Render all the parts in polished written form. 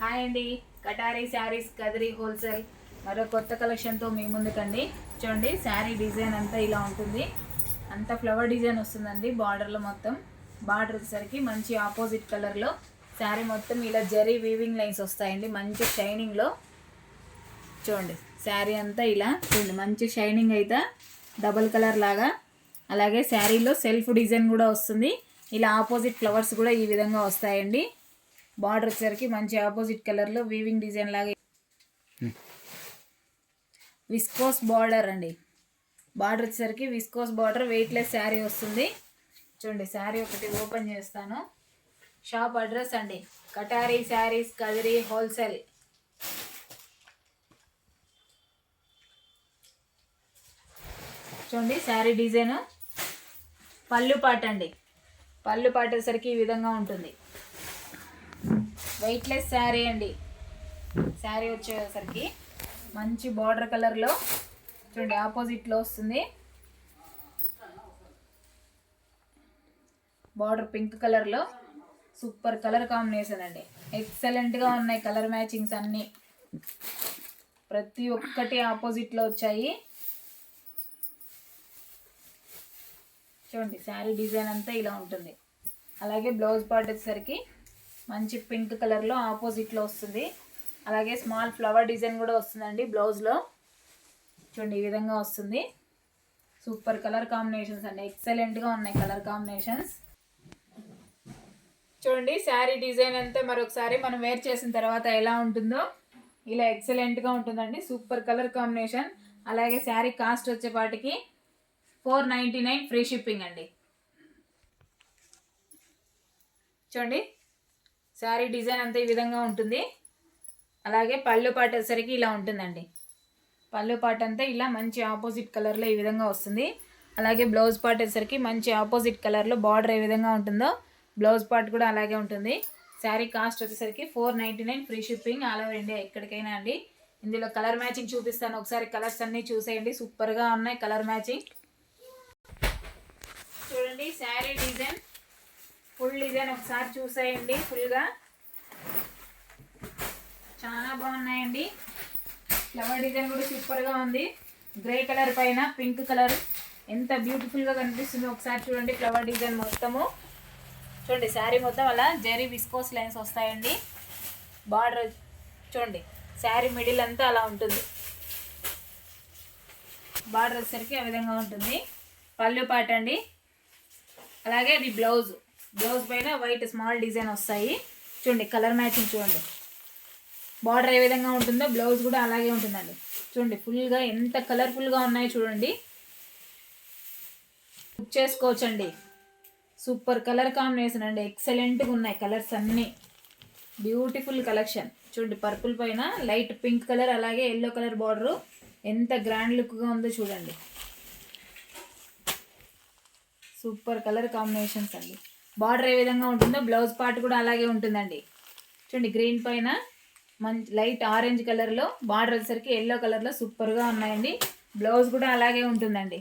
Hi అండి, కటారీ saris Kadiri wholesale మరో కొత్త కలెక్షన్తో మీ ముందుకండి. చూడండి, శారీ డిజైన్ అంతా ఇలా ఉంటుంది. అంతా ఫ్లవర్ డిజైన్ వస్తుందండి. బార్డర్లో మొత్తం బార్డర్ వచ్చేసరికి మంచి ఆపోజిట్ కలర్లో శారీ మొత్తం ఇలా జరీ వీవింగ్ లైన్స్ వస్తాయండి. మంచి షైనింగ్లో చూడండి, శారీ అంతా ఇలా చూడండి, మంచి షైనింగ్ అయితే డబల్ కలర్ లాగా. అలాగే శారీలో సెల్ఫ్ డిజైన్ కూడా వస్తుంది. ఇలా ఆపోజిట్ ఫ్లవర్స్ కూడా ఈ విధంగా వస్తాయండి. బార్డర్ వచ్చేసరికి మంచి ఆపోజిట్ కలర్లో వీవింగ్ డిజైన్ లాగా విస్కోస్ బార్డర్ అండి. బార్డర్ వచ్చేసరికి విస్కోస్ బార్డర్, వెయిట్లెస్ శారీ వస్తుంది. చూడండి, శారీ ఒకటి ఓపెన్ చేస్తాను. షాప్ అడ్రస్ అండి, కటారీ శారీస్ కదిరి హోల్సేల్. చూడండి, శారీ డిజైన్ పళ్ళు పాట అండి. పళ్ళు పాట వచ్చేసరికి ఈ విధంగా ఉంటుంది. వెయిట్లెస్ శారీ అండి. శారీ వచ్చేసరికి మంచి బార్డర్ కలర్లో చూడండి, ఆపోజిట్లో వస్తుంది. బార్డర్ పింక్ కలర్లో సూపర్ కలర్ కాంబినేషన్ అండి. ఎక్సలెంట్గా ఉన్నాయి కలర్ మ్యాచింగ్స్ అన్నీ. ప్రతి ఒక్కటి ఆపోజిట్లో వచ్చాయి. చూడండి, శారీ డిజైన్ అంతా ఇలా ఉంటుంది. అలాగే బ్లౌజ్ పార్ట్ వచ్చేసరికి మంచి పింక్ కలర్లో ఆపోజిట్లో వస్తుంది. అలాగే స్మాల్ ఫ్లవర్ డిజైన్ కూడా వస్తుందండి బ్లౌజ్లో. చూడండి, ఈ విధంగా వస్తుంది. సూపర్ కలర్ కాంబినేషన్స్ అండి, ఎక్సలెంట్గా ఉన్నాయి కలర్ కాంబినేషన్స్. చూడండి, శారీ డిజైన్ అంతా మరొకసారి మనం వేర్ చేసిన తర్వాత ఎలా ఉంటుందో ఇలా ఎక్సలెంట్గా ఉంటుందండి. Super colour combination. అలాగే శారీ కాస్ట్ వచ్చేపాటికి 499 ఫ్రీ షిప్పింగ్ అండి. చూడండి, శారీ డిజైన్ అంతా ఈ విధంగా ఉంటుంది. అలాగే పళ్ళు పాట వచ్చేసరికి ఇలా ఉంటుందండి. పళ్ళు పాట అంతా ఇలా మంచి ఆపోజిట్ కలర్లో ఈ విధంగా వస్తుంది. అలాగే బ్లౌజ్ పార్ట్ వచ్చేసరికి మంచి ఆపోజిట్ కలర్లో బార్డర్ ఏ విధంగా ఉంటుందో బ్లౌజ్ పార్ట్ కూడా అలాగే ఉంటుంది. శారీ కాస్ట్ వచ్చేసరికి 499 free shipping all over India, ఎక్కడికైనా అండి. ఇందులో కలర్ మ్యాచింగ్ చూపిస్తాను, ఒకసారి కలర్స్ అన్నీ చూసేయండి. సూపర్గా ఉన్నాయి కలర్ మ్యాచింగ్. చూడండి, శారీ డిజైన్ ఫుల్ డిజైన్ ఒకసారి చూసేయండి. ఫుల్గా చాలా బాగున్నాయండి. ఫ్లవర్ డిజైన్ కూడా సూపర్గా ఉంది. గ్రే కలర్ పైన పింక్ కలర్ ఎంత బ్యూటిఫుల్గా కనిపిస్తుందో ఒకసారి చూడండి. ఫ్లవర్ డిజైన్ మొత్తము చూడండి, శారీ మొత్తం అలా జరీ విస్కోస్ లైన్స్ వస్తాయండి. బార్డర్ చూడండి, శారీ మిడిల్ అంతా అలా ఉంటుంది. బార్డర్ వచ్చేసరికి ఆ విధంగా ఉంటుంది. పళ్ళు పాట అండి. అలాగే అది బ్లౌజ్ పైన వైట్ స్మాల్ డిజైన్ వస్తాయి. చూడండి, కలర్ మ్యాచింగ్ చూడండి. బార్డర్ ఏ విధంగా ఉంటుందో బ్లౌజ్ కూడా అలాగే ఉంటుందండి. చూడండి, ఫుల్గా ఎంత కలర్ఫుల్గా ఉన్నాయి చూడండి. బుక్ చేసుకోవచ్చండి. సూపర్ కలర్ కాంబినేషన్ అండి, ఎక్సలెంట్గా ఉన్నాయి కలర్స్ అన్నీ. Beautiful collection. చూడండి, పర్పుల్ పైన లైట్ పింక్ కలర్, అలాగే ఎల్లో కలర్ బార్డరు ఎంత గ్రాండ్ లుక్గా ఉందో చూడండి. సూపర్ కలర్ కాంబినేషన్స్ అండి. బార్డర్ ఏ విధంగా ఉంటుందో బ్లౌజ్ పార్ట్ కూడా అలాగే ఉంటుందండి. చూడండి, గ్రీన్ పైన మంచి లైట్ ఆరెంజ్ కలర్లో బార్డర్ వచ్చేసరికి ఎల్లో కలర్లో సూపర్గా ఉన్నాయండి. బ్లౌజ్ కూడా అలాగే ఉంటుందండి.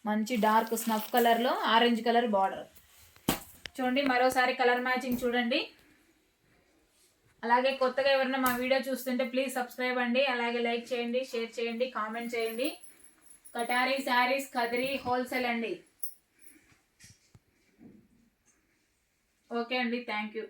మంచి డార్క్ స్నఫ్ కలర్లో ఆరెంజ్ కలర్ బార్డర్. చూడండి, మరోసారి కలర్ మ్యాచింగ్ చూడండి. అలాగే కొత్తగా ఎవరైనా మా వీడియో చూస్తుంటే ప్లీజ్ సబ్స్క్రైబ్ అండి. అలాగే లైక్ చేయండి, షేర్ చేయండి, కామెంట్ చేయండి. కటారీ శారీస్ కదిరి హోల్సేల్ అండి. ఓకే అండి, థ్యాంక్ యూ.